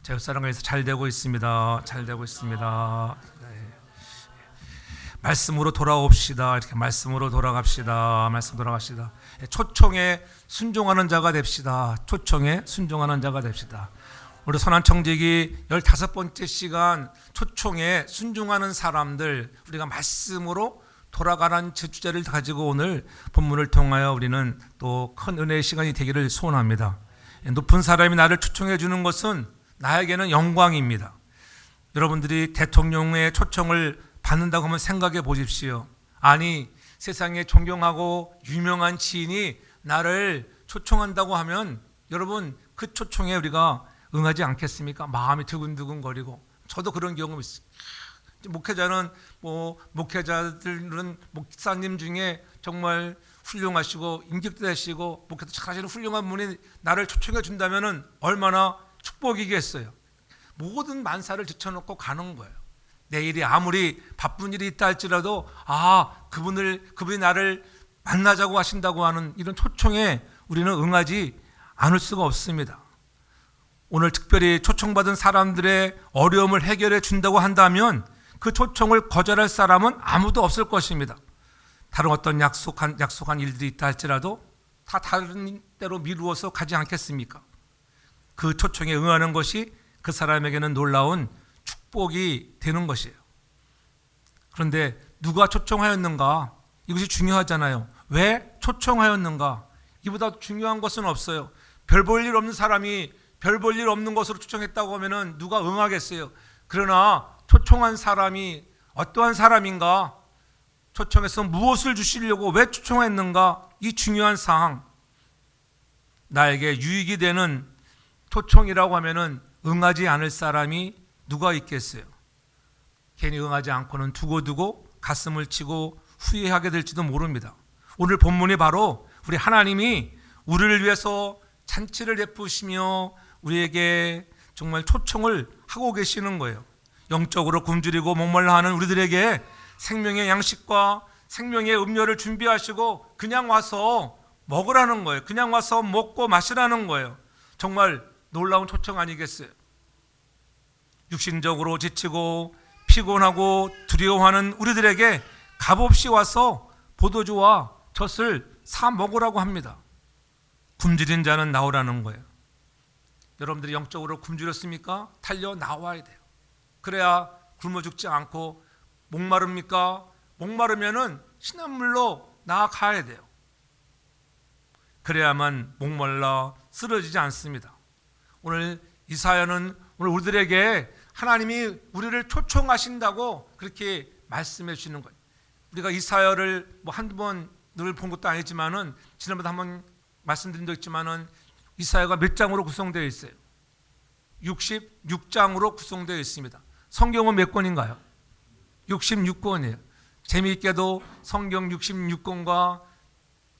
제 옆사람과 잘 되고 있습니다. 잘 되고 있습니다. 네. 말씀으로 돌아옵시다. 이렇게 말씀으로 돌아갑시다. 말씀 돌아갑시다. 초청에 순종하는 자가 됩시다. 초청에 순종하는 자가 됩시다. 우리 선한청지기 15번째 시간 초청에 순종하는 사람들, 우리가 말씀으로 돌아가는 주제를 가지고 오늘 본문을 통하여 우리는 또 큰 은혜의 시간이 되기를 소원합니다. 높은 사람이 나를 초청해 주는 것은 나에게는 영광입니다. 여러분들이 대통령의 초청을 받는다고 하면 생각해 보십시오. 아니, 세상에 존경하고 유명한 지인이 나를 초청한다고 하면 여러분 그 초청에 우리가 응하지 않겠습니까? 마음이 두근두근거리고. 저도 그런 경험이 있어요. 목회자들은 목사님 중에 정말 훌륭하시고 인격되시고 목회도 잘하시는 훌륭한 분이 나를 초청해 준다면은 얼마나 축복이겠어요. 모든 만사를 제쳐놓고 가는 거예요. 내일이 아무리 바쁜 일이 있다 할지라도 그분이 나를 만나자고 하신다고 하는 이런 초청에 우리는 응하지 않을 수가 없습니다. 오늘 특별히 초청받은 사람들의 어려움을 해결해 준다고 한다면 그 초청을 거절할 사람은 아무도 없을 것입니다. 다른 어떤 약속한 일들이 있다 할지라도 다 다른 때로 미루어서 가지 않겠습니까? 그 초청에 응하는 것이 그 사람에게는 놀라운 축복이 되는 것이에요. 그런데 누가 초청하였는가? 이것이 중요하잖아요. 왜 초청하였는가? 이보다 중요한 것은 없어요. 별 볼 일 없는 사람이 별 볼 일 없는 것으로 초청했다고 하면 누가 응하겠어요? 그러나 초청한 사람이 어떠한 사람인가? 초청해서 무엇을 주시려고 왜 초청했는가? 이 중요한 사항, 나에게 유익이 되는 초청이라고 하면은 응하지 않을 사람이 누가 있겠어요? 괜히 응하지 않고는 두고두고 가슴을 치고 후회하게 될지도 모릅니다. 오늘 본문이 바로 우리 하나님이 우리를 위해서 잔치를 베푸시며 우리에게 정말 초청을 하고 계시는 거예요. 영적으로 굶주리고 목말라 하는 우리들에게 생명의 양식과 생명의 음료를 준비하시고 그냥 와서 먹으라는 거예요. 그냥 와서 먹고 마시라는 거예요. 정말 놀라운 초청 아니겠어요? 육신적으로 지치고 피곤하고 두려워하는 우리들에게 값없이 와서 포도주와 젖을 사 먹으라고 합니다. 굶주린 자는 나오라는 거예요. 여러분들이 영적으로 굶주렸습니까? 달려 나와야 돼요. 그래야 굶어 죽지 않고. 목마릅니까? 목마르면은 신한물로 나아가야 돼요. 그래야만 목말라 쓰러지지 않습니다. 오늘 이사야는 오늘 우리들에게 하나님이 우리를 초청하신다고 그렇게 말씀해 주시는 거예요. 우리가 이사야를 한두 번 늘 본 것도 아니지만은 지난번에 한번 말씀드린 적 있지만은 이사야가 몇 장으로 구성되어 있어요? 66장으로 구성되어 있습니다. 성경은 몇 권인가요? 66권이에요. 재미있게도 성경 66권과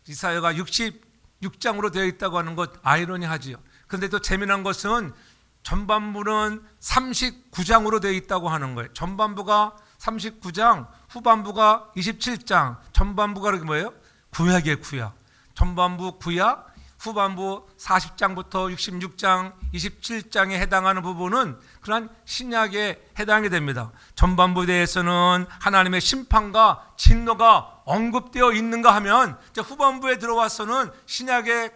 이사야가 66장으로 되어 있다고 하는 것 아이러니하지요. 그런데 또 재미난 것은 전반부는 39장으로 되어 있다고 하는 거예요. 전반부가 39장, 후반부가 27장. 전반부가 그게 뭐예요? 구약이에요, 구약. 전반부 구약, 후반부 40장부터 66장, 27장에 해당하는 부분은 그런 신약에 해당이 됩니다. 전반부에 대해서는 하나님의 심판과 진노가 언급되어 있는가 하면 후반부에 들어와서는 신약의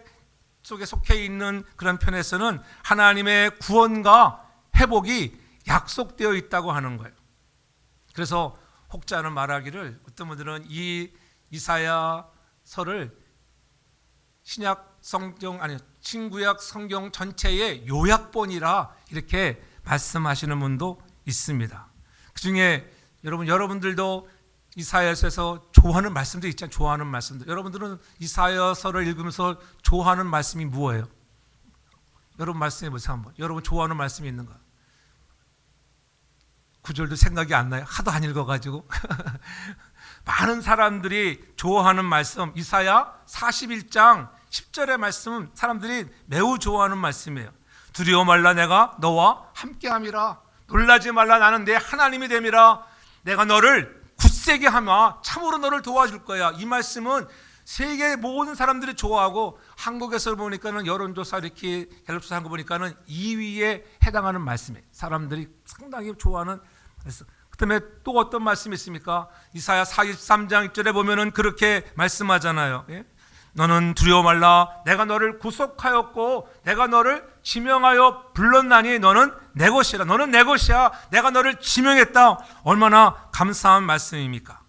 속에 속해 있는 그런 편에서는 하나님의 구원과 회복이 약속되어 있다고 하는 거예요. 그래서 혹자는 말하기를 어떤 분들은 이 이사야서를 신구약 성경 전체의 요약본이라 이렇게 말씀하시는 분도 있습니다. 그중에 여러분들도 이사야서에서 좋아하는 말씀도 있잖아요. 좋아하는 말씀들. 여러분들은 이사야서를 읽으면서 좋아하는 말씀이 뭐예요? 여러분 말씀해 보세요 한번. 여러분 좋아하는 말씀이 있는가? 구절도 생각이 안 나요. 하도 안 읽어가지고. 많은 사람들이 좋아하는 말씀, 이사야 41장 10절의 말씀은 사람들이 매우 좋아하는 말씀이에요. 두려워 말라, 내가 너와 함께함이라. 놀라지 말라, 나는 내 하나님이 됨이라. 내가 너를 굳세게 하며 참으로 너를 도와줄 거야. 이 말씀은 세계 모든 사람들이 좋아하고 한국에서 보니까는 여론조사 이렇게 갤럽조사 한 거 보니까는 2위에 해당하는 말씀이에요. 사람들이 상당히 좋아하는 말씀. 그다음에 또 어떤 말씀이 있습니까? 이사야 43장 1절에 보면은 그렇게 말씀하잖아요. 예? 너는 두려워 말라. 내가 너를 구속하였고 내가 너를 지명하여 불렀나니 너는 내 것이라. 너는 내 것이야. 내가 너를 지명했다. 얼마나 감사한 말씀입니까?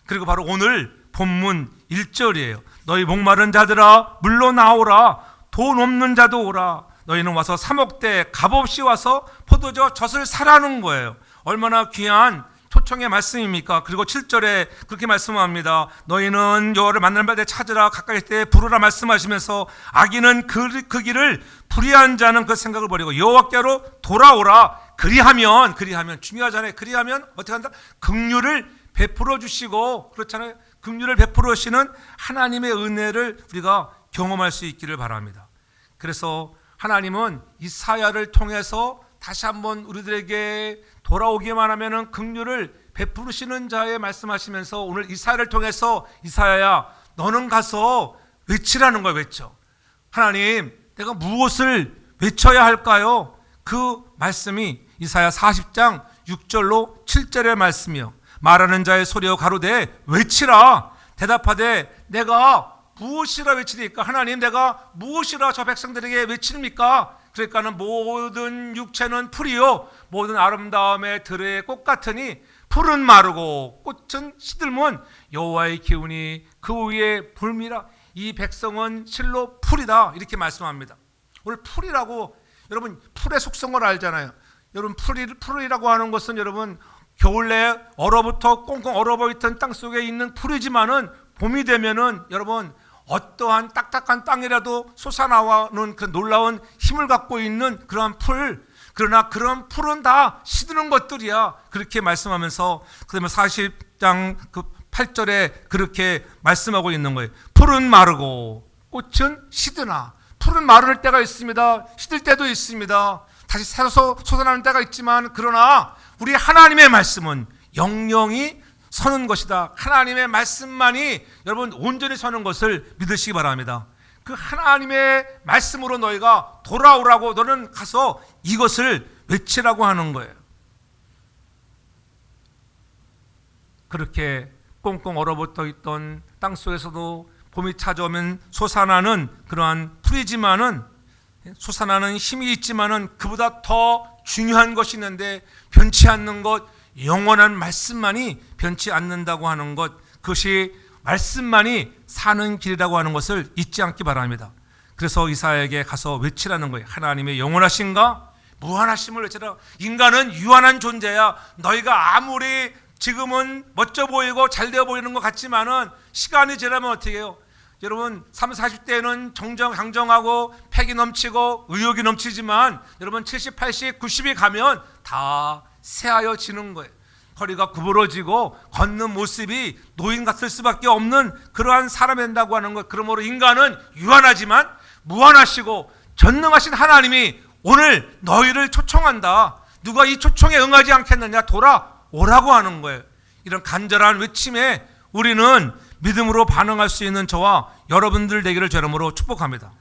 그리고 바로 오늘 본문 1절이에요. 너희 목마른 자들아 물러나오라. 돈 없는 자도 오라. 너희는 와서 사먹되 값없이 와서 포도주 젖을 사라는 거예요. 얼마나 귀한 초청의 말씀입니까? 그리고 7절에 그렇게 말씀합니다. 너희는 여호와를 만날 때 찾으라. 가까이 있을 때 부르라 말씀하시면서 악인은 그 길을 불의한 자는 그 생각을 버리고 여호와께로 돌아오라. 그리하면 중요하잖아요. 그리하면 어떻게 한다? 긍휼을 베풀어 주시고, 그렇잖아요. 긍휼을 베풀어 주시는 하나님의 은혜를 우리가 경험할 수 있기를 바랍니다. 그래서 하나님은 이사야를 통해서 다시 한번 우리들에게 돌아오기만 하면은 긍휼을 베푸시는 자에 말씀하시면서 오늘 이사야를 통해서 이사야야 너는 가서 외치라는 거예요. 외쳐. 하나님 내가 무엇을 외쳐야 할까요? 그 말씀이 이사야 40장 6절로 7절의 말씀이요. 말하는 자의 소리여 가로되 외치라. 대답하되 내가 무엇이라 외치리까? 하나님 내가 무엇이라 저 백성들에게 외칩니까? 그러니까는 모든 육체는 풀이요 모든 아름다움의 들의 꽃 같으니 풀은 마르고 꽃은 시들면 여호와의 기운이 그 위에 불미라. 이 백성은 실로 풀이다 이렇게 말씀합니다. 오늘 풀이라고, 여러분 풀의 속성을 알잖아요. 여러분 풀이라고 하는 것은 여러분 겨울 내에 얼어붙어 꽁꽁 얼어버렸던 땅 속에 있는 풀이지만은 봄이 되면은 여러분 어떠한 딱딱한 땅이라도 솟아나오는 그 놀라운 힘을 갖고 있는 그러한 풀, 그러나 그런 풀은 다 시드는 것들이야. 그렇게 말씀하면서 그다음에 40장 그 8절에 그렇게 말씀하고 있는 거예요. 풀은 마르고 꽃은 시드나. 풀은 마를 때가 있습니다. 시들 때도 있습니다. 다시 새서 솟아나는 때가 있지만 그러나 우리 하나님의 말씀은 영영이 서는 것이다. 하나님의 말씀만이 여러분 온전히 서는 것을 믿으시기 바랍니다. 그 하나님의 말씀으로 너희가 돌아오라고 너는 가서 이것을 외치라고 하는 거예요. 그렇게 꽁꽁 얼어붙어 있던 땅 속에서도 봄이 찾아오면 솟아나는 그러한 풀이지만은 솟아나는 힘이 있지만은 그보다 더 중요한 것이 있는데 변치 않는 것, 영원한 말씀만이 변치 않는다고 하는 것, 그것이 말씀만이 사는 길이라고 하는 것을 잊지 않기 바랍니다. 그래서 이사야에게 가서 외치라는 거예요. 하나님의 영원하신가? 무한하심을 외치라. 인간은 유한한 존재야. 너희가 아무리 지금은 멋져 보이고 잘 되어 보이는 것 같지만은 시간이 지나면 어떻게 해요? 여러분 30, 40대에는 강정하고 패기 넘치고 의욕이 넘치지만 여러분 70, 80, 90이 가면 다 쇠하여지는 거예요. 허리가 구부러지고 걷는 모습이 노인 같을 수밖에 없는 그러한 사람이 된다고 하는 것. 그러므로 인간은 유한하지만 무한하시고 전능하신 하나님이 오늘 너희를 초청한다. 누가 이 초청에 응하지 않겠느냐? 돌아오라고 하는 거예요. 이런 간절한 외침에 우리는 믿음으로 반응할 수 있는 저와 여러분들 되기를 저러므로 축복합니다.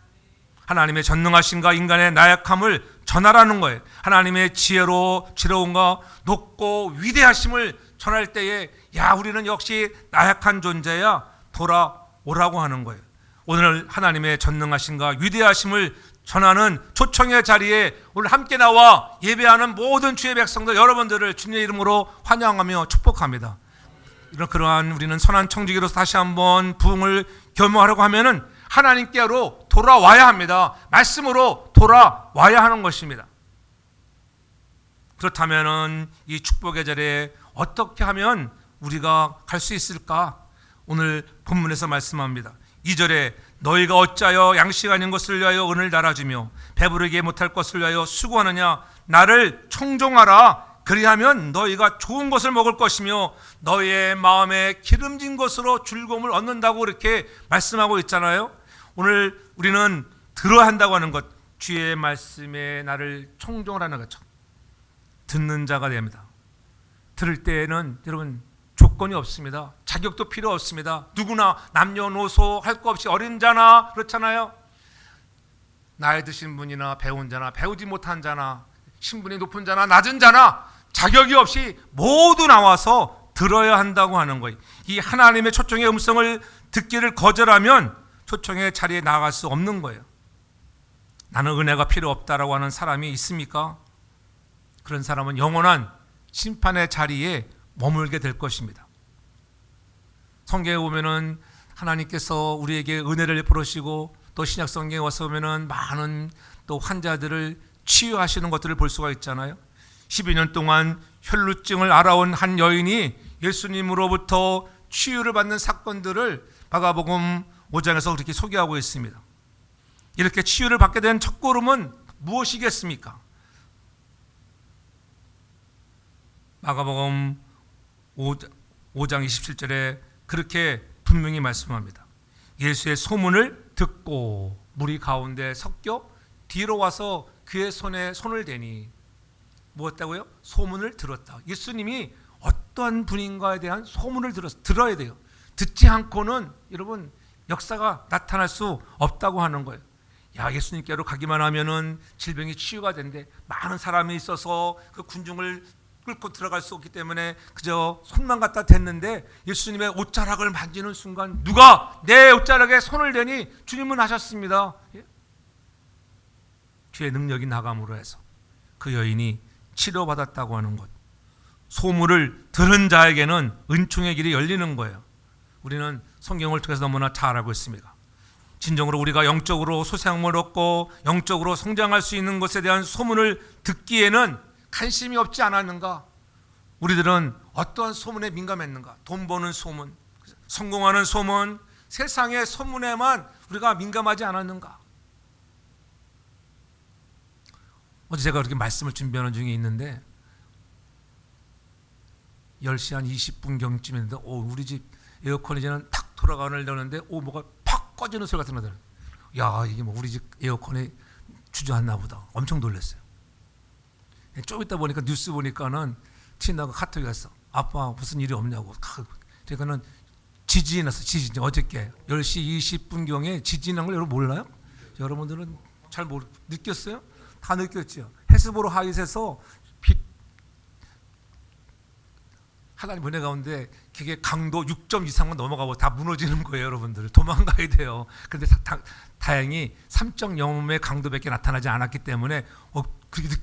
하나님의 전능하심과 인간의 나약함을 전하라는 거예요. 하나님의 지혜로움과 높고 위대하심을 전할 때에 야 우리는 역시 나약한 존재야 돌아오라고 하는 거예요. 오늘 하나님의 전능하심과 위대하심을 전하는 초청의 자리에 오늘 함께 나와 예배하는 모든 주의 백성들 여러분들을 주님의 이름으로 환영하며 축복합니다. 이런 그러한 우리는 선한 청지기로서 다시 한번 부흥을 겸허하려고 하면은 하나님께로 돌아와야 합니다. 말씀으로 돌아와야 하는 것입니다. 그렇다면은 이 축복의 자리에 어떻게 하면 우리가 갈 수 있을까? 오늘 본문에서 말씀합니다. 2절에 너희가 어찌하여 양식 아닌 것을 위하여 은을 달아주며 배부르게 못할 것을 위하여 수고하느냐? 나를 청종하라. 그리하면 너희가 좋은 것을 먹을 것이며 너희의 마음에 기름진 것으로 즐거움을 얻는다고 이렇게 말씀하고 있잖아요. 오늘 우리는 들어야 한다고 하는 것, 주의 말씀에 나를 청종을 하는 거죠. 듣는 자가 됩니다. 들을 때에는 여러분 조건이 없습니다. 자격도 필요 없습니다. 누구나 남녀노소 할 거 없이 어린 자나 그렇잖아요. 나이 드신 분이나 배운 자나 배우지 못한 자나 신분이 높은 자나 낮은 자나 자격이 없이 모두 나와서 들어야 한다고 하는 거예요. 이 하나님의 초청의 음성을 듣기를 거절하면 초청의 자리에 나아갈 수 없는 거예요. 나는 은혜가 필요 없다라고 하는 사람이 있습니까? 그런 사람은 영원한 심판의 자리에 머물게 될 것입니다. 성경에 보면은 하나님께서 우리에게 은혜를 베푸시고 또 신약 성경에 와서 보면은 많은 또 환자들을 치유하시는 것들을 볼 수가 있잖아요. 12년 동안 혈루증을 앓아온 한 여인이 예수님으로부터 치유를 받는 사건들을 마가복음 5장에서 그렇게 소개하고 있습니다. 이렇게 치유를 받게 된 첫걸음은 무엇이겠습니까? 마가복음 5장 27절에 그렇게 분명히 말씀합니다. 예수의 소문을 듣고 무리 가운데 섞여 뒤로 와서 그의 손에 손을 대니 무엇다고요? 소문을 들었다. 예수님이 어떠한 분인가에 대한 소문을 들어야 돼요. 듣지 않고는 여러분 역사가 나타날 수 없다고 하는 거예요. 야, 예수님께로 가기만 하면은 질병이 치유가 된대. 많은 사람이 있어서 그 군중을 끌고 들어갈 수 없기 때문에 그저 손만 갖다 댔는데 예수님의 옷자락을 만지는 순간 누가 내 옷자락에 손을 대니 주님은 하셨습니다. 주의 능력이 나감으로 해서 그 여인이 치료받았다고 하는 것. 소문을 들은 자에게는 은총의 길이 열리는 거예요. 우리는 성경을 통해서 너무나 잘 알고 있습니다. 진정으로 우리가 영적으로 소생을 얻고 영적으로 성장할 수 있는 것에 대한 소문을 듣기에는 관심이 없지 않았는가? 우리들은 어떠한 소문에 민감했는가? 돈 버는 소문, 성공하는 소문, 세상의 소문에만 우리가 민감하지 않았는가? 어제 제가 그렇게 말씀을 준비하는 중에 있는데 10시 한 20분경쯤인데 우리 집 에어컨이 이제는 탁 돌아가려는데 뭐가 팍 꺼지는 소리 같은 거 들어요. 야, 이게 뭐 우리 집 에어컨이 주저앉나 보다. 엄청 놀랐어요. 좀 있다 보니까 뉴스 보니까는 친구가 카톡이 왔어. 아빠 무슨 일이 없냐고. 그러니까는 지진이 났어. 지진이 어저께 10시 20분경에 지진이 난 걸 여러분 몰라요? 여러분들은 잘 느꼈어요? 다 느꼈죠. 헤스보로 하이트에서 하나님 은혜 가운데 그게 강도 6점 이상은 넘어가고 다 무너지는 거예요. 여러분들 도망가야 돼요. 그런데 다행히 3.0의 강도밖에 나타나지 않았기 때문에 그렇게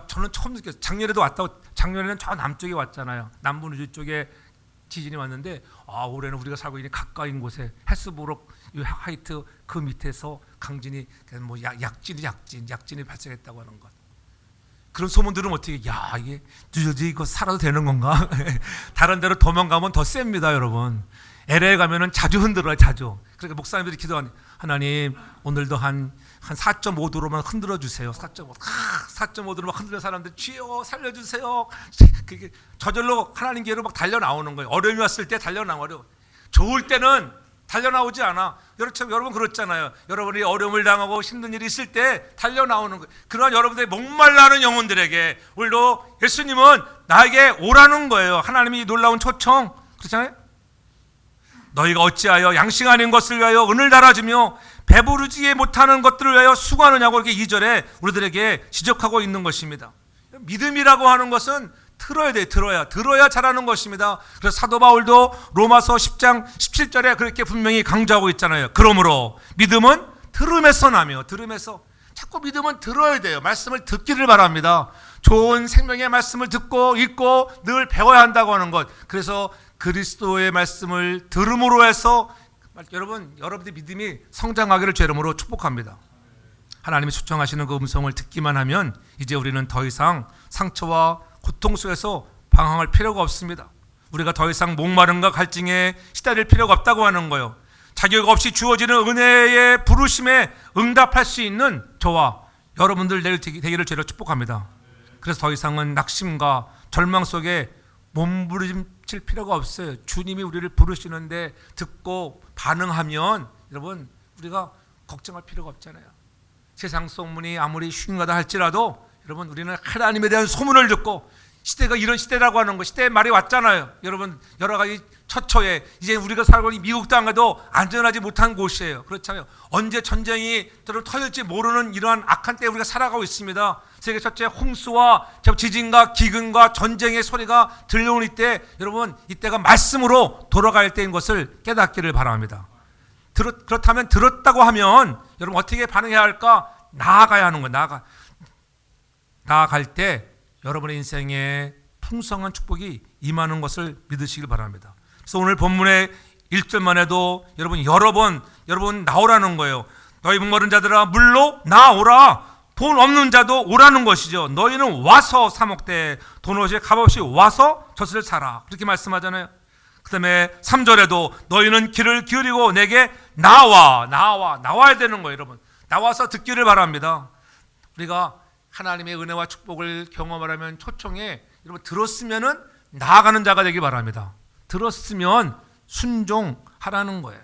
저는 처음 느꼈어요. 작년에도 왔다고. 작년에는 저 남쪽에 왔잖아요. 남부 우주 쪽에 지진이 왔는데 올해는 우리가 살고 있는 가까운 곳에 헤스보로 하이트 그 밑에서 강진이 뭐 약진이 발생했다고 하는 것. 그런 소문 들으면 어떻게 이게 뉴저지 이거 살아도 되는 건가? 다른 데로 도망가면 더 셉니다, 여러분. LA 가면은 자주 흔들어요, 자주. 그러니까 목사님들이 기도하니 하나님 오늘도 한 4.5도로만 흔들어 주세요. 4.5도로만 흔들어 사람들 주여 살려주세요. 그게 저절로 하나님께로 막 달려 나오는 거예요. 어려움이 왔을 때 달려 나오려. 좋을 때는 달려 나오지 않아. 여러분 그렇잖아요. 여러분이 어려움을 당하고 힘든 일이 있을 때 달려 나오는 거예요. 그러한 여러분들의 목말라하는 영혼들에게 오늘도 예수님은 나에게 오라는 거예요. 하나님이 놀라운 초청. 그렇잖아요. 너희가 어찌하여 양식 아닌 것을 위하여 은을 달아주며 배부르지 못하는 것들을 위하여 수고하느냐고 이렇게 2절에 우리들에게 지적하고 있는 것입니다. 믿음이라고 하는 것은 들어야 돼. 들어야 잘하는 것입니다. 그래서 사도 바울도 로마서 10장 17절에 그렇게 분명히 강조하고 있잖아요. 그러므로 믿음은 들음에서 나며 들음에서 자꾸 믿음은 들어야 돼요. 말씀을 듣기를 바랍니다. 좋은 생명의 말씀을 듣고 읽고 늘 배워야 한다고 하는 것. 그래서 그리스도의 말씀을 들음으로 해서 여러분들의 믿음이 성장하기를 주 이름으로 축복합니다. 하나님이 초청하시는 그 음성을 듣기만 하면 이제 우리는 더 이상 상처와 고통 속에서 방황할 필요가 없습니다. 우리가 더 이상 목마름과 갈증에 시달릴 필요가 없다고 하는 거예요. 자격 없이 주어지는 은혜의 부르심에 응답할 수 있는 저와 여러분들 되기를 주로 축복합니다. 그래서 더 이상은 낙심과 절망 속에 몸부림칠 필요가 없어요. 주님이 우리를 부르시는데 듣고 반응하면 여러분 우리가 걱정할 필요가 없잖아요. 세상 소문이 아무리 흉하다 할지라도 여러분 우리는 하나님에 대한 소문을 듣고 시대가 이런 시대라고 하는 거, 시대의 말이 왔잖아요. 여러분, 여러 가지 처처에 이제 우리가 살고 있는 미국도 안 가도 안전하지 못한 곳이에요. 그렇잖아요. 언제 전쟁이 터질지 모르는 이러한 악한 때에 우리가 살아가고 있습니다. 세계 첫째 홍수와 지진과 기근과 전쟁의 소리가 들려오는 이때, 여러분, 이때가 말씀으로 돌아갈 때인 것을 깨닫기를 바랍니다. 그렇다면 들었다고 하면 여러분 어떻게 반응해야 할까? 나아가야 하는 거예요. 나아갈 때 여러분의 인생에 풍성한 축복이 임하는 것을 믿으시길 바랍니다. 그래서 오늘 본문의 1절만 해도 여러분 여러 번 여러분 나오라는 거예요. 너희 목마른 자들아 물로 나오라. 돈 없는 자도 오라는 것이죠. 너희는 와서 사 먹되 돈 없이 값없이 와서 젖을 사라. 그렇게 말씀하잖아요. 그 다음에 3절에도 너희는 귀를 기울이고 내게 나와야 되는 거예요. 여러분 나와서 듣기를 바랍니다. 우리가 하나님의 은혜와 축복을 경험하려면 초청에 여러분 들었으면은 나아가는 자가 되기 바랍니다. 들었으면 순종하라는 거예요.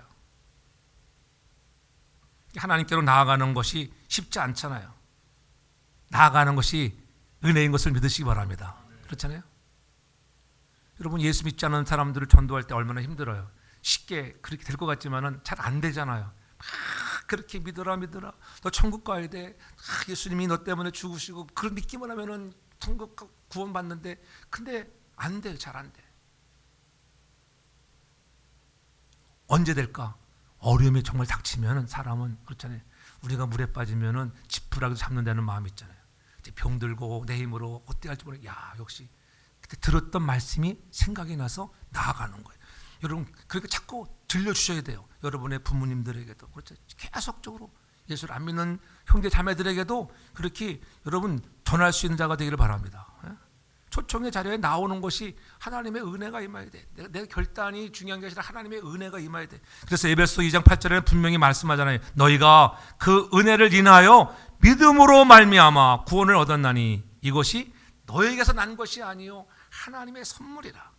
하나님께로 나아가는 것이 쉽지 않잖아요. 나아가는 것이 은혜인 것을 믿으시기 바랍니다. 그렇잖아요. 여러분 예수 믿지 않는 사람들을 전도할 때 얼마나 힘들어요. 쉽게 그렇게 될 것 같지만은 잘 안 되잖아요. 그렇게 믿어라 너 천국 가야 돼. 예수님이 너 때문에 죽으시고 그걸 믿기만 하면은 천국 구원 받는데 근데 안 돼요. 잘 안 돼. 언제 될까? 어려움이 정말 닥치면은 사람은 그렇잖아요. 우리가 물에 빠지면은 지푸라기도 잡는다는 마음이 있잖아요. 이제 병들고 내 힘으로 어떻게 할지 모르겠. 야 역시 그때 들었던 말씀이 생각이 나서 나아가는 거예요. 여러분 그렇게 자꾸 들려주셔야 돼요. 여러분의 부모님들에게도 그렇죠. 계속적으로 예수를 안 믿는 형제 자매들에게도 그렇게 여러분 전할 수 있는 자가 되기를 바랍니다. 초청의 자리에 나오는 것이 하나님의 은혜가 임해야 돼. 내 결단이 중요한 게 아니라 하나님의 은혜가 임해야 돼. 그래서 에베소 2장 8절에는 분명히 말씀하잖아요. 너희가 그 은혜를 인하여 믿음으로 말미암아 구원을 얻었나니 이것이 너에게서 난 것이 아니요 하나님의 선물이라.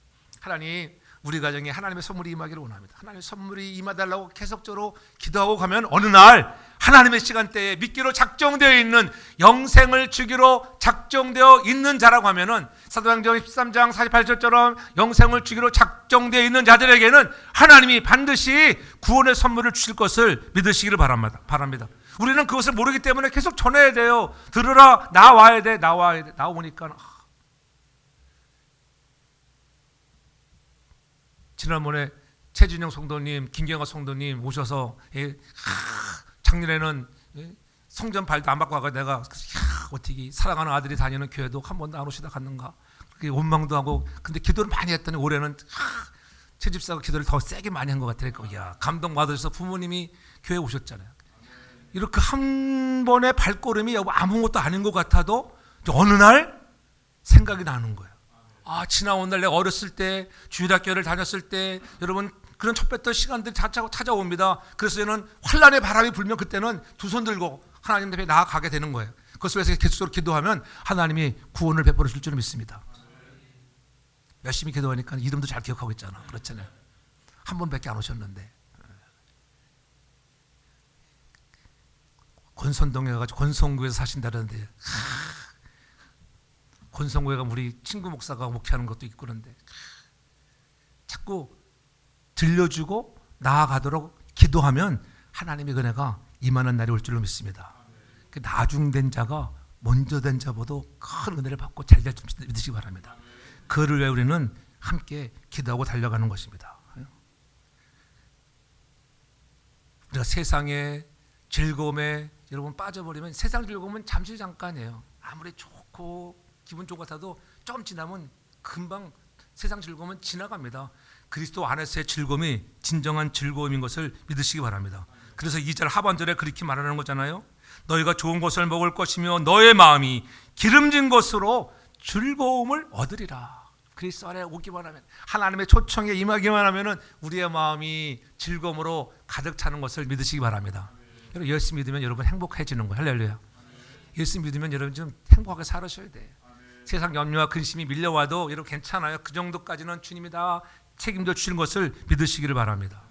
하나님 우리 가정에 하나님의 선물이 임하기를 원합니다. 하나님의 선물이 임하달라고 계속적으로 기도하고 가면 어느 날 하나님의 시간대에 믿기로 작정되어 있는 영생을 주기로 작정되어 있는 자라고 하면은 사도행전 13장 48절처럼 영생을 주기로 작정되어 있는 자들에게는 하나님이 반드시 구원의 선물을 주실 것을 믿으시기를 바랍니다. 우리는 그것을 모르기 때문에 계속 전해야 돼요. 들으라 나와야 돼. 나오니까 지난번에 최진영 성도님, 김경아 성도님 오셔서 작년에는 성전 발도 안 받고 가서 내가 어떻게 사랑하는 아들이 다니는 교회도 한 번도 안 오시다 갔는가 그렇게 원망도 하고 근데 기도를 많이 했더니 올해는 최 집사가 기도를 더 세게 많이 한 것 같으니까 야 감동받으셔서 부모님이 교회에 오셨잖아요. 이렇게 한 번의 발걸음이 아무것도 아닌 것 같아도 어느 날 생각이 나는 거예요. 지나온 날 내가 어렸을 때 주일학교를 다녔을 때 여러분 그런 첫 시간들이 찾아옵니다. 그래서 저는 환란의 바람이 불면 그때는 두 손 들고 하나님 앞에 나아가게 되는 거예요. 그것을 위해서 계속적으로 기도하면 하나님이 구원을 베풀어 줄 줄 믿습니다. 열심히 기도하니까 이름도 잘 기억하고 있잖아. 그렇잖아요. 한 번밖에 안 오셨는데 권선동에 가지고 권성구에서 사신다는데 권성구회가 우리 친구 목사가 목회하는 것도 있고 그런데 자꾸 들려주고 나아가도록 기도하면 하나님의 은혜가 임하는 날이 올 줄로 믿습니다. 그 나중된 자가 먼저 된 자보다 큰 은혜를 받고 잘 될 줄 믿으시기 바랍니다. 그를 위해 우리는 함께 기도하고 달려가는 것입니다. 우리가 세상의 즐거움에 여러분 빠져버리면 세상 즐거움은 잠시 잠깐이에요. 아무리 좋고 기분 좋고 같아도 좀 지나면 금방 세상 즐거움은 지나갑니다. 그리스도 안에서의 즐거움이 진정한 즐거움인 것을 믿으시기 바랍니다. 그래서 2절 하반절에 그렇게 말하는 거잖아요. 너희가 좋은 것을 먹을 것이며 너의 마음이 기름진 것으로 즐거움을 얻으리라. 그리스도 안에 오기만 하면 하나님의 초청에 임하기만 하면 우리의 마음이 즐거움으로 가득 차는 것을 믿으시기 바랍니다. 여러분 예수 믿으면 여러분 행복해지는 거예요. 할렐루야. 예수 믿으면 여러분 좀 행복하게 살으셔야 돼요. 세상 염려와 근심이 밀려와도 여러분 괜찮아요. 그 정도까지는 주님이 다 책임져 주시는 것을 믿으시기를 바랍니다.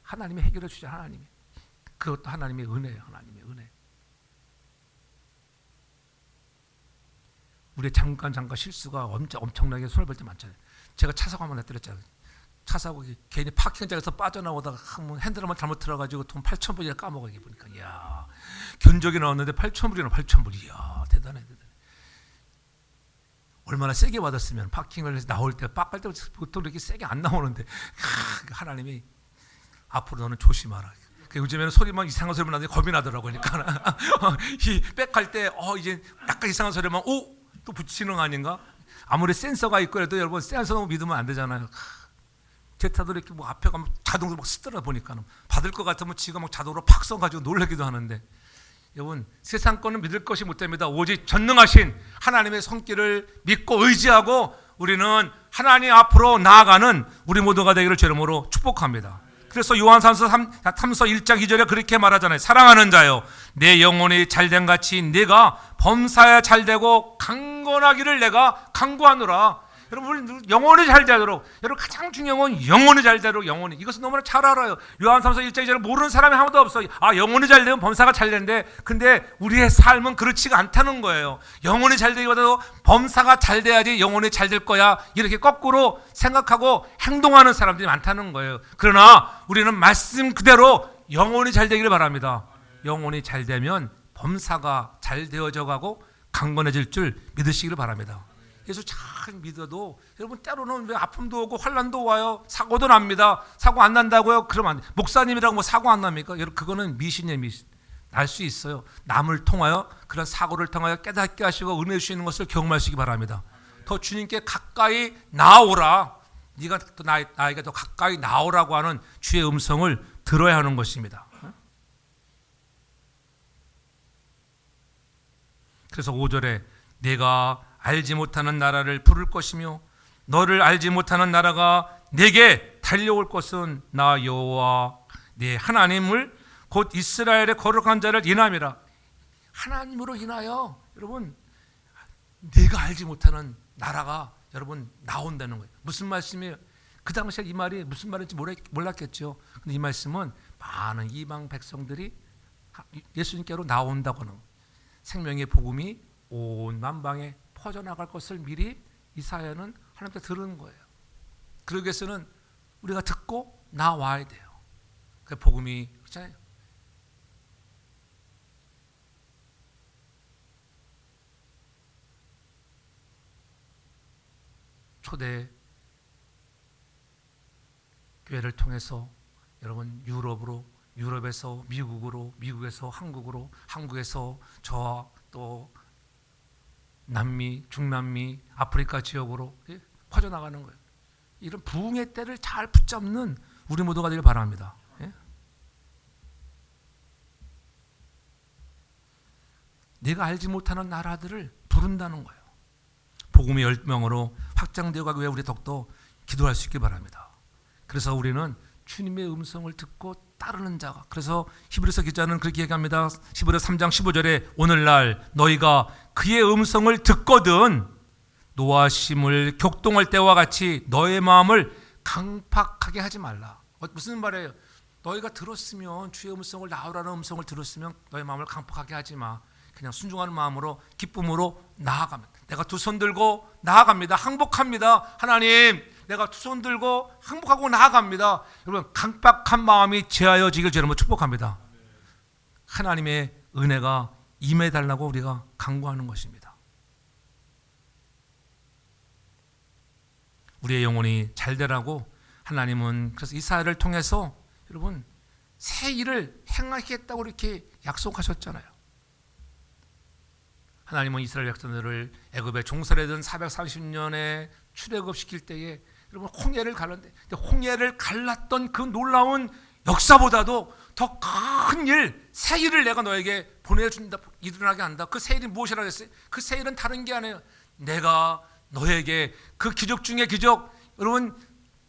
하나님이 해결해 주죠. 하나님이. 그것도 하나님의 은혜예요. 하나님의 은혜. 우리의 잠깐 실수가 엄청나게 손해볼 때 많잖아요. 제가 차 사고 한번 했더랬잖아요. 차 사고 괜히 파킹장에서 빠져나오다가 핸들만 잘못 들어가지고 돈 8,000불이나 까먹어. 보니까 이야, 견적이 나왔는데 8,000불이나 8,000불. 이야, 대단해. 얼마나 세게 받았으면 파킹을 해서 나올 때 빡갈 때 보통 이렇게 세게 안 나오는데 하나님이 앞으로 너는 조심하라. 요즘에는 소리만 이상한 소리만 나는데 겁이 나더라고. 그러니까 이 백할 때 이제 약간 이상한 소리만 또 붙이는 거 아닌가? 아무리 센서가 있고 그래도 여러분 센서 너무 믿으면 안 되잖아요. 제 차도 이렇게 뭐 앞에 가면 자동으로 막 쓰더라. 보니까 받을 것 같으면 지가 막 자동으로 팍 써가지고 놀라기도 하는데, 여러분 세상 거는 믿을 것이 못 됩니다. 오직 전능하신 하나님의 손길을 믿고 의지하고 우리는 하나님 앞으로 나아가는 우리 모두가 되기를 주 이름으로 축복합니다. 그래서 요한삼서 1장 2절에 그렇게 말하잖아요. 사랑하는 자여, 내 영혼이 잘된 같이 네가 범사에 잘되고 강건하기를 내가 간구하노라. 여러분 영혼이 잘 되도록, 여러분 가장 중요한 건 영혼이 잘 되도록. 영혼이, 이것은 너무나 잘 알아요. 요한삼서 1장 2절을 모르는 사람이 아무도 없어요. 영혼이 잘 되면 범사가 잘 되는데, 근데 우리의 삶은 그렇지가 않다는 거예요. 영혼이 잘 되기보다도 범사가 잘 돼야지 영혼이 잘 될 거야, 이렇게 거꾸로 생각하고 행동하는 사람들이 많다는 거예요. 그러나 우리는 말씀 그대로 영혼이 잘 되기를 바랍니다. 영혼이 잘 되면 범사가 잘 되어져 가고 강건해질 줄 믿으시기를 바랍니다. 예수 잘 믿어도 여러분 때로는 왜 아픔도 오고 환난도 와요. 사고도 납니다. 사고 안 난다고요? 그러면 목사님이라고 뭐 사고 안 납니까? 여러분 그거는 미신이에요. 미신. 날 수 있어요. 남을 통하여, 그런 사고를 통하여 깨닫게 하시고 은혜 주시는 것을 경험하시기 바랍니다. 더 주님께 가까이 나오라. 네가 또 나에게 더 가까이 나오라고 하는 주의 음성을 들어야 하는 것입니다. 그래서 5절에 내가 알지 못하는 나라를 부를 것이며 너를 알지 못하는 나라가 내게 달려올 것은 나 여호와 네 하나님을 곧 이스라엘의 거룩한 자를 인함이라. 하나님으로 인하여 여러분 내가 알지 못하는 나라가 여러분 나온다는 거예요. 무슨 말씀이에요? 그 당시에 이 말이 무슨 말인지 몰랐겠죠. 근데 이 말씀은 많은 이방 백성들이 예수님께로 나온다고 하는, 생명의 복음이 온 만방에 퍼져나갈 것을 미리 이사야는 하나님께 들은 거예요. 그러기 위해서는 우리가 듣고 나와야 돼요. 그 복음이 그렇잖아요. 초대 교회를 통해서 여러분 유럽에서 미국으로, 미국에서 한국으로, 한국에서 저와 또 남미, 중남미, 아프리카 지역으로 퍼져나가는 거예요. 이런 부흥의 때를 잘 붙잡는 우리 모두가 되길 바랍니다. 예? 내가 알지 못하는 나라들을 부른다는 거예요. 복음의 열명으로 확장되어 가기 위해 우리 더욱더 기도할 수 있길 바랍니다. 그래서 우리는 주님의 음성을 듣고 따르는 자가, 그래서 히브리서 기자는 그렇게 얘기합니다. 히브리서 3장 15절에 오늘날 너희가 그의 음성을 듣거든 노하심을 격동할 때와 같이 너의 마음을 강팍하게 하지 말라. 무슨 말이에요? 너희가 들었으면, 주의 음성을, 나오라는 음성을 들었으면 너의 마음을 강팍하게 하지 마. 그냥 순종하는 마음으로, 기쁨으로 나아갑니다. 내가 두 손 들고 나아갑니다. 항복합니다. 하나님, 내가 두 손 들고 항복하고 나아갑니다. 여러분, 강팍한 마음이 제하여지길 여러분 축복합니다. 하나님의 은혜가 임해달라고 우리가 간구하는 것입니다. 우리의 영혼이 잘 되라고 하나님은 그래서 이사야를 통해서 여러분 새 일을 행하겠다고 이렇게 약속하셨잖아요. 하나님은 이스라엘 백성들을 애굽에 종살이던 430년에 출애굽시킬 때에 여러분 홍해를 갈랐는데, 홍해를 갈랐던 그 놀라운 역사보다도 더 큰 일, 새 일을 내가 너에게 보내준다, 일어나게 한다. 그 새 일이 무엇이라고 했어요? 그 새 일은 다른 게 아니에요. 내가 너에게 그 기적 중에 기적, 여러분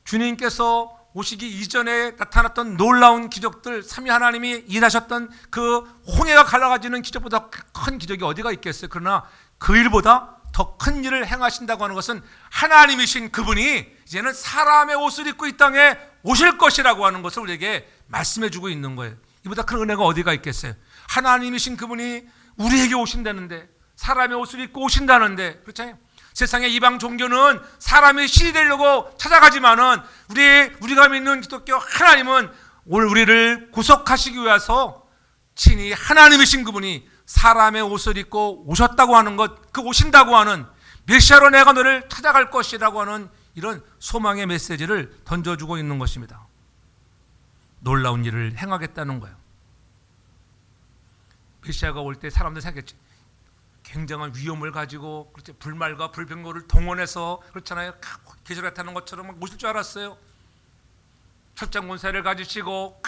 주님께서 오시기 이전에 나타났던 놀라운 기적들, 삼위 하나님이 일하셨던 그 홍해가 갈라가지는 기적보다 큰 기적이 어디가 있겠어요? 그러나 그 일보다 더 큰 일을 행하신다고 하는 것은 하나님이신 그분이 이제는 사람의 옷을 입고 이 땅에 오실 것이라고 하는 것을 우리에게 말씀해 주고 있는 거예요. 이보다 큰 은혜가 어디가 있겠어요? 하나님이신 그분이 우리에게 오신다는데 사람의 옷을 입고 오신다는데, 그렇잖아요. 세상의 이방 종교는 사람의 신이 되려고 찾아가지만은 우리가 믿는 기독교 하나님은 오늘 우리를 구속하시기 위해서 친히 하나님이신 그분이 사람의 옷을 입고 오셨다고 하는 것, 그 오신다고 하는 메시아로 내가 너를 찾아갈 것이라고 하는 이런 소망의 메시지를 던져주고 있는 것입니다. 놀라운 일을 행하겠다는 거예요. 메시아가 올 때 사람들 생각했지. 굉장한 위험을 가지고, 그렇지, 불말과 불병거를 동원해서, 그렇잖아요. 계절에 타는 것처럼 막 오실 줄 알았어요. 철장 군사를 가지시고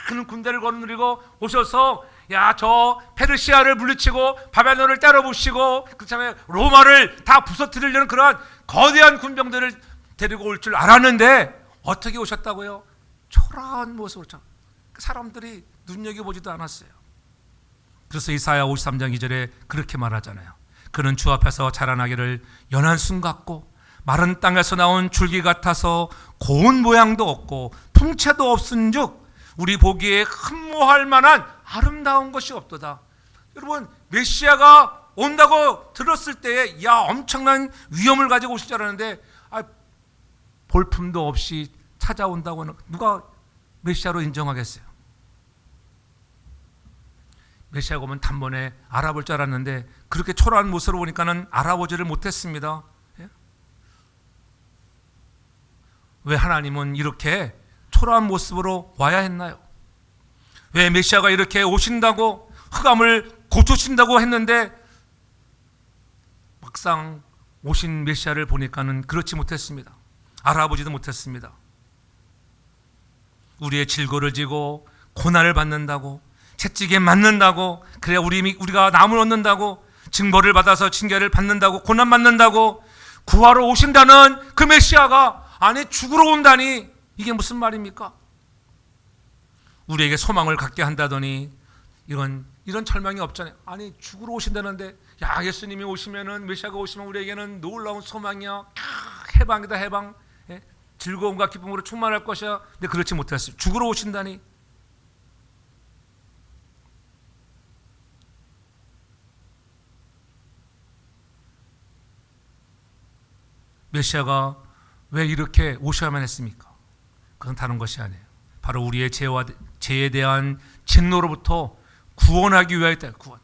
많은 군대를 거느리고 오셔서, 야, 저 페르시아를 물리치고 바벨론을 때려부시고, 그렇잖아요. 로마를 다 부서뜨리려는 그러한 거대한 군병들을 데리고 올 줄 알았는데 어떻게 오셨다고요? 초라한 모습으로. 사람들이 눈여겨보지도 않았어요. 그래서 이사야 53장 2절에 그렇게 말하잖아요. 그는 주 앞에서 자라나기를 연한 순 같고 마른 땅에서 나온 줄기 같아서 고운 모양도 없고 풍채도 없은즉 우리 보기에 흠모할 만한 아름다운 것이 없도다. 여러분, 메시아가 온다고 들었을 때에 야, 엄청난 위험을 가지고 오실 줄 알았는데 볼품도 없이 찾아온다고 하는, 누가 메시아로 인정하겠어요? 메시아가 오면 단번에 알아볼 줄 알았는데 그렇게 초라한 모습으로 보니까는 알아보지를 못했습니다. 왜 하나님은 이렇게 초라한 모습으로 와야 했나요? 왜 메시아가 이렇게 오신다고 흑암을 고쳐신다고 했는데 막상 오신 메시아를 보니까는 그렇지 못했습니다. 알아보지도 못했습니다. 우리의 질고를 지고 고난을 받는다고, 채찍에 맞는다고, 그래야 우리가 남을 얻는다고, 징벌을 받아서 징계를 받는다고, 고난 받는다고 구하러 오신다는 그 메시아가 아니 죽으러 온다니, 이게 무슨 말입니까? 우리에게 소망을 갖게 한다더니 이런 절망이 없잖아요. 아니 죽으러 오신다는데, 야, 예수님이 오시면은, 메시아가 오시면 우리에게는 놀라운 소망이야. 해방이다, 해방. 즐거움과 기쁨으로 충만할 것이야. 근데 그렇지 못했어요. 죽으러 오신다니. 메시아가 왜 이렇게 오셔야만 했습니까? 그건 다른 것이 아니에요. 바로 우리의 죄에 대한 진노로부터 구원하기 위하였다. 구원.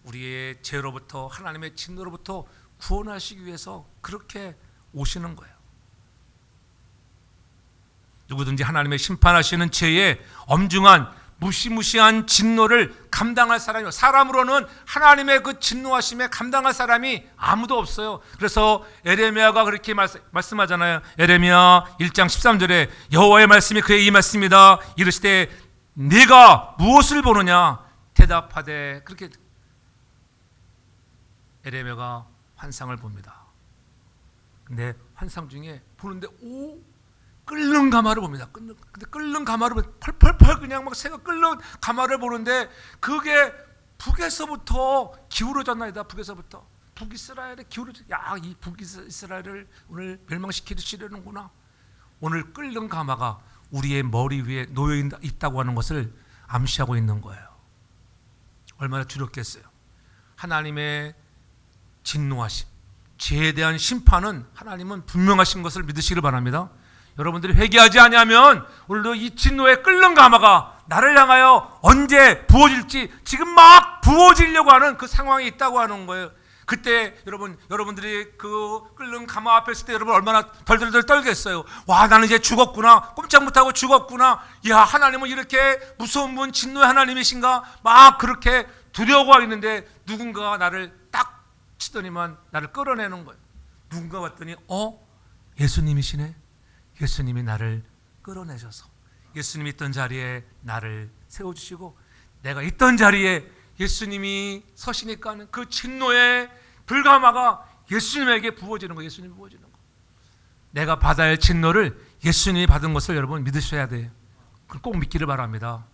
우리의 죄로부터, 하나님의 진노로부터 구원하시기 위해서 그렇게 오시는 거예요. 누구든지 하나님의 심판하시는 죄의 엄중한 무시무시한 진노를 감당할 사람이, 사람으로는 하나님의 그 진노하심에 감당할 사람이 아무도 없어요. 그래서 에레미야가 그렇게 말씀하잖아요. 에레미야 1장 13절에 여호와의 말씀이 그의 이 말씀이다. 이르시되 네가 무엇을 보느냐 대답하되, 그렇게 에레미야가 환상을 봅니다. 근데 환상 중에 보는데 끓는 가마를 봅니다. 근데 끓는 가마를 펄펄펄 그냥 막 새가 끓는 가마를 보는데 그게 북에서부터 기울어졌나이다. 북에서부터 북이스라엘에 기울어져. 야, 이 북이스라엘을 오늘 멸망시키려는구나. 오늘 끓는 가마가 우리의 머리 위에 놓여 있다고 하는 것을 암시하고 있는 거예요. 얼마나 두렵겠어요. 하나님의 진노하심, 죄에 대한 심판은 하나님은 분명하신 것을 믿으시길 바랍니다. 여러분들이 회개하지 않으면 오늘도 이 진노의 끓는 가마가 나를 향하여 언제 부어질지 지금 막 부어지려고 하는 그 상황이 있다고 하는 거예요. 그때 여러분들이 그 끓는 가마 앞에 있을 때 여러분 얼마나 덜덜덜 떨겠어요. 와, 나는 이제 죽었구나. 꼼짝 못하고 죽었구나. 야, 하나님은 이렇게 무서운 분, 진노의 하나님이신가? 막 그렇게 두려워하고 있는데 누군가가 나를 딱 치더니만 나를 끌어내는 거예요. 누군가 왔더니 예수님이시네. 예수님이 나를 끌어내셔서 예수님이 있던 자리에 나를 세워주시고 내가 있던 자리에 예수님이 서시니까 그 진노의 불가마가 예수님에게 부어지는 거예요. 예수님이 부어지는 거. 내가 받아야 할 진노를 예수님이 받은 것을 여러분 믿으셔야 돼요. 그걸 꼭 믿기를 바랍니다.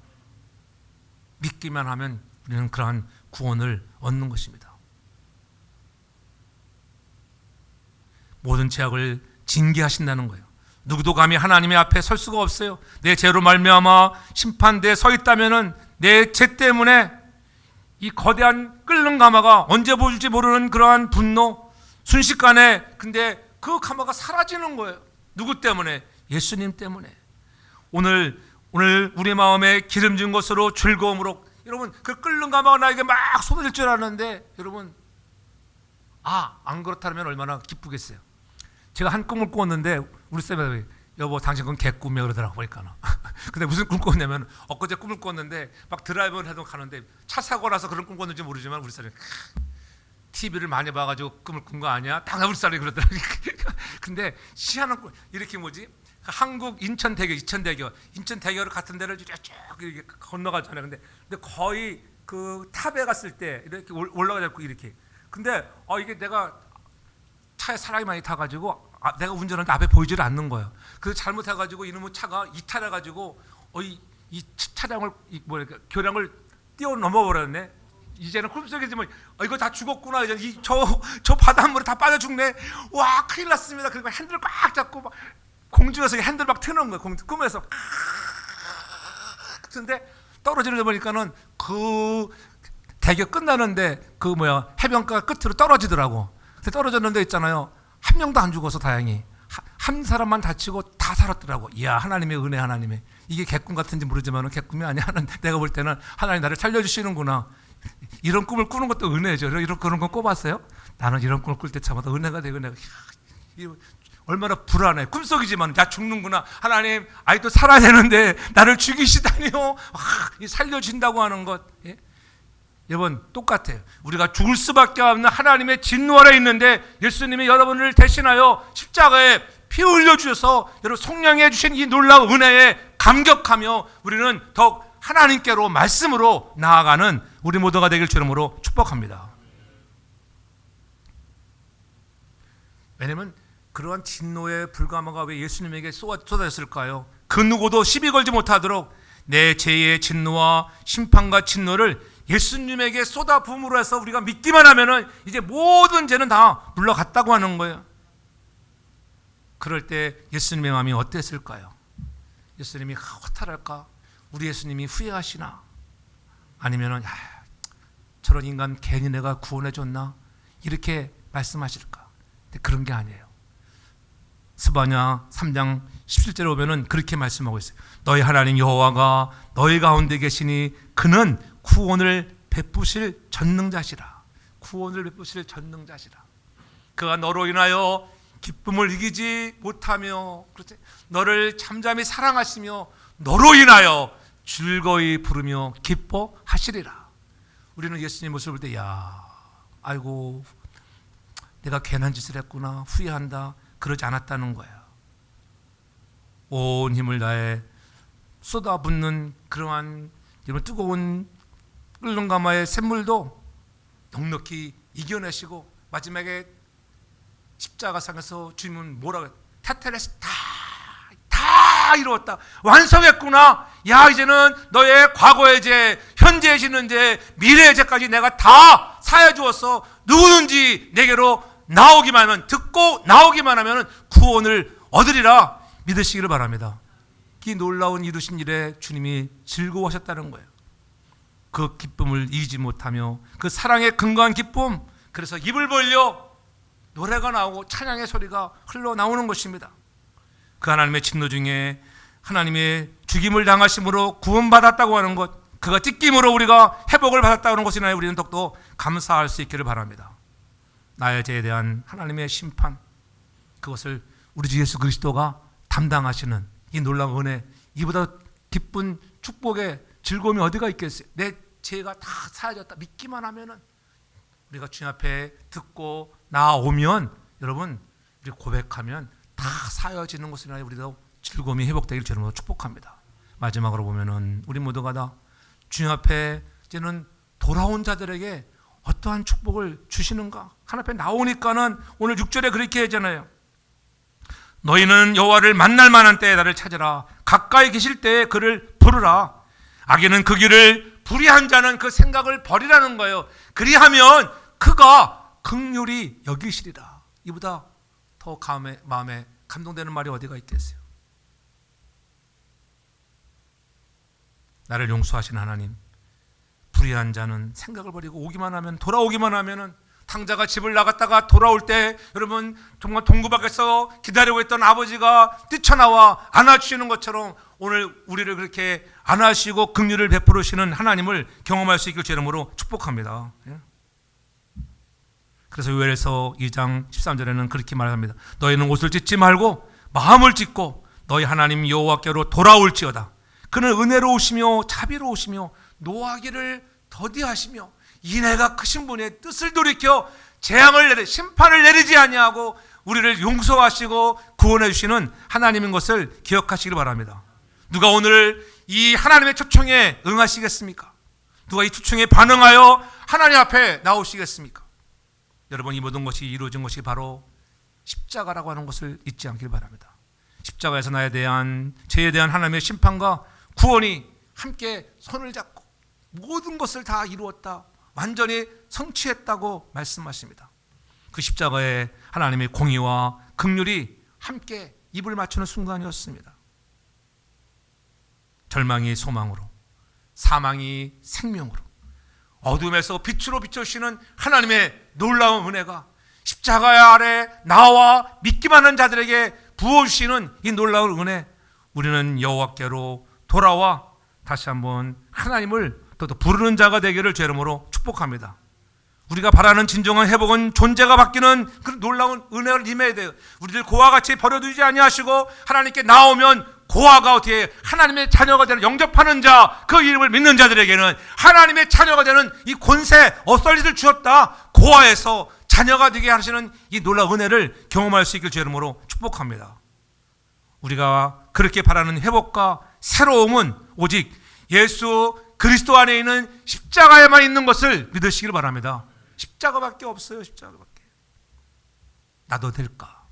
믿기만 하면 우리는 그러한 구원을 얻는 것입니다. 모든 죄악을 징계하신다는 거예요. 누구도 감히 하나님의 앞에 설 수가 없어요. 내 죄로 말미암아 심판대에 서 있다면은 내 죄 때문에 이 거대한 끓는 가마가 언제 보일지 모르는 그러한 분노, 순식간에 근데 그 가마가 사라지는 거예요. 누구 때문에? 예수님 때문에. 오늘 우리 마음에 기름진 것으로 즐거움으로, 여러분 그 끓는 가마가 나에게 막 쏟아질 줄 알았는데, 여러분 안 그렇다면 얼마나 기쁘겠어요. 제가 한 꿈을 꿨는데 우리 쌤이 여보 당신 그건 개꿈이야 그러더라고 보니까. 근데 무슨 꿈 꿨냐면 엊그제 꿈을 꿨는데 막 드라이브를 해도 가는데 차 사고 나서 그런 꿈 꿨는지 모르지만 우리 쌤이 TV를 많이 봐가지고 꿈을 꾼 거 아니야? 딱 우리 쌤이 그러더라고. 근데 희한한 꿈, 이렇게 뭐지? 한국 인천대교 같은 데를 쭉 이렇게 건너가잖아요. 근데 거의 그 탑에 갔을 때 이렇게 올라가고 이렇게. 근데 이게 내가 차에 사람이 많이 타가지고 내가 운전하는데 앞에 보이지를 않는 거예요. 그래서 잘못해가지고 이놈의 차가 이탈해가지고 이 차량을 교량을 뛰어 넘어버렸네. 이제는 꿈속이지만 이거 다 죽었구나. 이제 저 바닷물에 다 빠져 죽네. 와 큰일 났습니다. 그리고 핸들을 꽉 잡고 막 공중에서 핸들 막 트는 거예요. 꿈에서. 근데 떨어지는 보니까는 그 대교 끝나는데 해변가 끝으로 떨어지더라고. 근데 떨어졌는데 있잖아요. 한 명도 안 죽어서 다행히 한 사람만 다치고 다 살았더라고. 이야 하나님의 은혜, 하나님의. 이게 개꿈 같은지 모르지만 개꿈이 아니야. 내가 볼 때는 하나님 나를 살려주시는구나. 이런 꿈을 꾸는 것도 은혜죠. 그런 거 꿔봤어요? 나는 이런 꿈을 꿀 때 참마다 은혜가 돼. 얼마나 불안해. 꿈속이지만 야 죽는구나. 하나님 아직도 살아야 되는데 나를 죽이시다니요. 살려준다고 하는 것. 예? 여러분 똑같아요. 우리가 죽을 수밖에 없는 하나님의 진노 아래 있는데 예수님이 여러분을 대신하여 십자가에 피 흘려주셔서 여러분 속량해 주신 이 놀라운 은혜에 감격하며 우리는 더욱 하나님께로 말씀으로 나아가는 우리 모두가 되길 주름으로 축복합니다. 왜냐하면 그러한 진노의 불가마가 왜 예수님에게 쏟아졌을까요? 그 누구도 시비 걸지 못하도록 내 죄의 진노와 심판과 진노를 예수님에게 쏟아 부음으로 해서 우리가 믿기만 하면은 이제 모든 죄는 다 물러갔다고 하는 거예요. 그럴 때 예수님의 마음이 어땠을까요? 예수님이 허탈할까? 우리 예수님이 후회하시나? 아니면은 저런 인간 괜히 내가 구원해 줬나? 이렇게 말씀하실까? 근데 그런 게 아니에요. 스바냐 3장 17절에 오면은 그렇게 말씀하고 있어요. 너희 하나님 여호와가 너희 가운데 계시니 그는 구원을 베푸실 전능자시라. 구원을 베푸실 전능자시라. 그가 너로 인하여 기쁨을 이기지 못하며, 그렇지? 너를 잠잠히 사랑하시며 너로 인하여 즐거이 부르며 기뻐하시리라. 우리는 예수님 모습을 볼 때 아이고 내가 괜한 짓을 했구나, 후회한다, 그러지 않았다는 거야. 온 힘을 다해 쏟아붓는 그러한 뜨거운 끓는 가마의 샘물도 넉넉히 이겨내시고 마지막에 십자가상에서 주님은 뭐라고 해요? 테텔레스 다 이루었다, 완성했구나. 이제는 너의 과거의 죄, 현재의 지는 죄, 미래의 죄까지 내가 다 사해 주었어. 누구든지 내게로 나오기만 하면, 듣고 나오기만 하면 구원을 얻으리라 믿으시기를 바랍니다. 이 놀라운 이루신 일에 주님이 즐거워하셨다는 거예요. 그 기쁨을 이기지 못하며 그 사랑의 근거한 기쁨, 그래서 입을 벌려 노래가 나오고 찬양의 소리가 흘러나오는 것입니다. 그 하나님의 진노 중에 하나님의 죽임을 당하심으로 구원받았다고 하는 것, 그가 찢김으로 우리가 회복을 받았다는 것이나 우리는 더욱더 감사할 수 있기를 바랍니다. 나의 죄에 대한 하나님의 심판, 그것을 우리 주 예수 그리스도가 담당하시는 이 놀라운 은혜, 이보다 기쁜 축복의 즐거움이 어디가 있겠어요? 내 죄가 다 사해졌다 믿기만 하면은, 우리가 주님 앞에 듣고 나오면, 여러분 우리 고백하면 다 사여지는 것이나 우리도 즐거움이 회복되길 주님으로 축복합니다. 마지막으로 보면은 우리 모두가 다 주님 앞에 이제는 돌아온 자들에게 어떠한 축복을 주시는가? 하나님 앞에 나오니까는 오늘 6절에 그렇게 하잖아요. 너희는 여호와를 만날 만한 때에 나를 찾으라. 가까이 계실 때에 그를 부르라. 악인은 그 길을, 불의한 자는 그 생각을 버리라는 거예요. 그리하면 그가 긍휼히 여기시리라. 이보다 더 마음에 감동되는 말이 어디가 있겠어요? 나를 용서하신 하나님, 불의한 자는 생각을 버리고 오기만 하면, 돌아오기만 하면은, 탕자가 집을 나갔다가 돌아올 때 여러분 정말 동구 밖에서 기다리고 있던 아버지가 뛰쳐나와 안아주시는 것처럼 오늘 우리를 그렇게 안아주시고 긍휼을 베풀으시는 하나님을 경험할 수 있길 주 이름으로 축복합니다. 그래서 요엘서 2장 13절에는 그렇게 말합니다. 너희는 옷을 찢지 말고 마음을 찢고 너희 하나님 여호와께로 돌아올지어다. 그는 은혜로우시며 자비로우시며 노하기를 더디하시며 인애가 크신 분의 뜻을 돌이켜 재앙을 심판을 내리지 아니하고 우리를 용서하시고 구원해 주시는 하나님인 것을 기억하시길 바랍니다. 누가 오늘 이 하나님의 초청에 응하시겠습니까? 누가 이 초청에 반응하여 하나님 앞에 나오시겠습니까? 여러분, 이 모든 것이 이루어진 것이 바로 십자가라고 하는 것을 잊지 않길 바랍니다. 십자가에서 나에 대한, 죄에 대한 하나님의 심판과 구원이 함께 손을 잡고 모든 것을 다 이루었다, 완전히 성취했다고 말씀하십니다. 그 십자가에 하나님의 공의와 긍휼이 함께 입을 맞추는 순간이었습니다. 절망이 소망으로, 사망이 생명으로, 어둠에서 빛으로 비춰주시는 하나님의 놀라운 은혜가 십자가 아래 나와 믿기만 하는 자들에게 부어주시는 이 놀라운 은혜, 우리는 여호와께로 돌아와 다시 한번 하나님을 또 부르는 자가 되기를 주 이름으로 축복합니다. 우리가 바라는 진정한 회복은 존재가 바뀌는 그런 놀라운 은혜를 임해야 돼요. 우리들 고와 같이 버려두지 아니하시고 하나님께 나오면 고아가 어떻게 하나님의 자녀가 되는, 영접하는 자, 그 이름을 믿는 자들에게는 하나님의 자녀가 되는 이 권세, 어설리를 주었다. 고아에서 자녀가 되게 하시는 이 놀라운 은혜를 경험할 수 있길 주 이름으로 축복합니다. 우리가 그렇게 바라는 회복과 새로움은 오직 예수 그리스도 안에 있는 십자가에만 있는 것을 믿으시길 바랍니다. 십자가밖에 없어요. 십자가밖에. 나도 될까?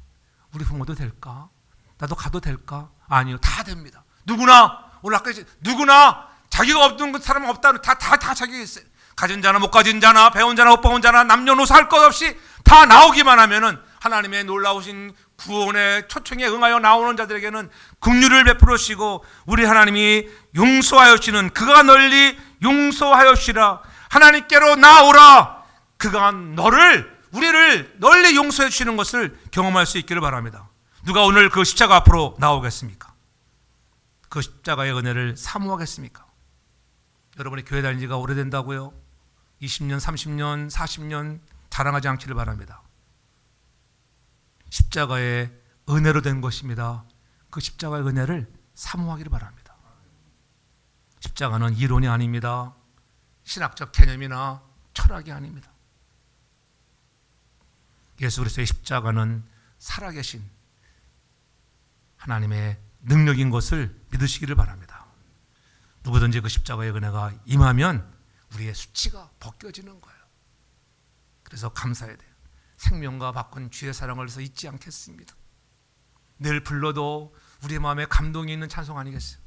우리 부모도 될까? 나도 가도 될까? 아니요, 다 됩니다. 누구나, 오늘 아까 누구나 자기가 없는 사람은 없다. 다 자기가 있어요. 가진 자나 못 가진 자나 배운 자나 못 배운 자나 남녀노소 할 것 없이 다 나오기만 하면은 하나님의 놀라우신 구원의 초청에 응하여 나오는 자들에게는 긍휼을 베풀으시고 우리 하나님이 용서하여 주시는, 그가 널리 용서하여 주시라, 하나님께로 나오라, 그가 우리를 널리 용서해 주시는 것을 경험할 수 있기를 바랍니다. 누가 오늘 그 십자가 앞으로 나오겠습니까? 그 십자가의 은혜를 사모하겠습니까? 여러분이 교회 다닌 지가 오래된다고요? 20년, 30년, 40년 자랑하지 않기를 바랍니다. 십자가의 은혜로 된 것입니다. 그 십자가의 은혜를 사모하기를 바랍니다. 십자가는 이론이 아닙니다. 신학적 개념이나 철학이 아닙니다. 예수 그리스도의 십자가는 살아계신 하나님의 능력인 것을 믿으시기를 바랍니다. 누구든지 그 십자가의 은혜가 임하면 우리의 수치가 벗겨지는 거예요. 그래서 감사해야 돼요. 생명과 바꾼 주의 사랑을 해서 잊지 않겠습니다. 늘 불러도 우리의 마음에 감동이 있는 찬송 아니겠어요?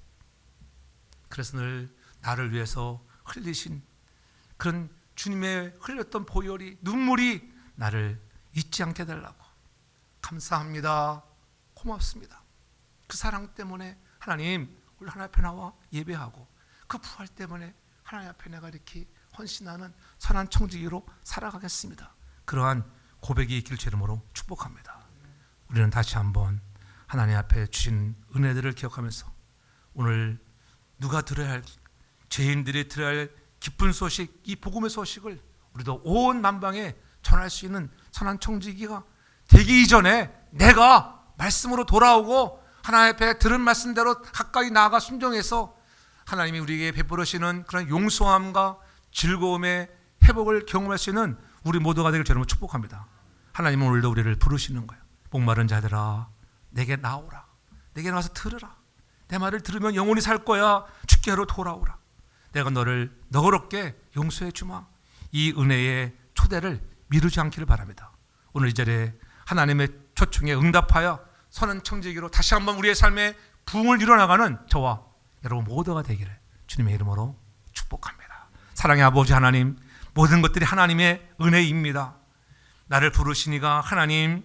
그래서 늘 나를 위해서 흘리신 그런 주님의 흘렸던 보혈이, 눈물이 나를 잊지 않게 해달라고 감사합니다, 고맙습니다. 그 사랑 때문에 하나님 오늘 하나님 앞에 나와 예배하고, 그 부활 때문에 하나님 앞에 내가 이렇게 헌신하는 선한 청지기로 살아가겠습니다. 그러한 고백이 있길 주 이름으로 축복합니다. 우리는 다시 한번 하나님 앞에 주신 은혜들을 기억하면서 오늘 누가 들어야 할, 죄인들이 들어야 할 기쁜 소식, 이 복음의 소식을 우리도 온 만방에 전할 수 있는 선한 청지기가 되기 이전에 내가 말씀으로 돌아오고 하나님 앞에 들은 말씀대로 가까이 나아가 순종해서 하나님이 우리에게 베풀으시는 그런 용서함과 즐거움의 회복을 경험할 수 있는 우리 모두가 되길 저는 축복합니다. 하나님은 오늘도 우리를 부르시는 거예요. 목마른 자들아 내게 나오라, 내게 나와서 들으라, 내 말을 들으면 영원히 살 거야, 주께로 돌아오라, 내가 너를 너그럽게 용서해 주마. 이 은혜의 초대를 미루지 않기를 바랍니다. 오늘 이 자리에 하나님의 초청에 응답하여 선한 청지기로 다시 한번 우리의 삶에 부흥을 이뤄나가는 저와 여러분 모두가 되기를 주님의 이름으로 축복합니다. 사랑의 아버지 하나님, 모든 것들이 하나님의 은혜입니다. 나를 부르시니가 하나님,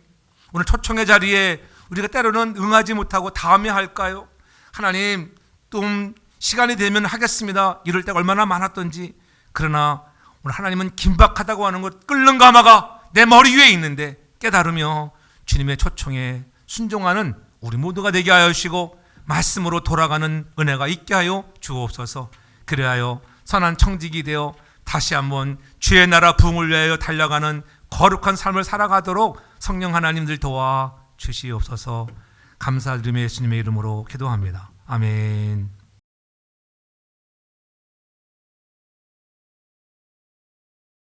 오늘 초청의 자리에 우리가 때로는 응하지 못하고 다음에 할까요? 하나님, 좀 시간이 되면 하겠습니다, 이럴 때가 얼마나 많았던지 그러나 오늘 하나님은 긴박하다고 하는 것, 끓는 가마가 내 머리 위에 있는데 깨달으며 주님의 초청에 순종하는 우리 모두가 되게 하여 주시고 말씀으로 돌아가는 은혜가 있게 하여 주옵소서. 그래하여 선한 청직이 되어 다시 한번 주의 나라 부흥을 위하여 달려가는 거룩한 삶을 살아가도록 성령 하나님들 도와 주시옵소서. 감사드리며 예수님의 이름으로 기도합니다. 아멘.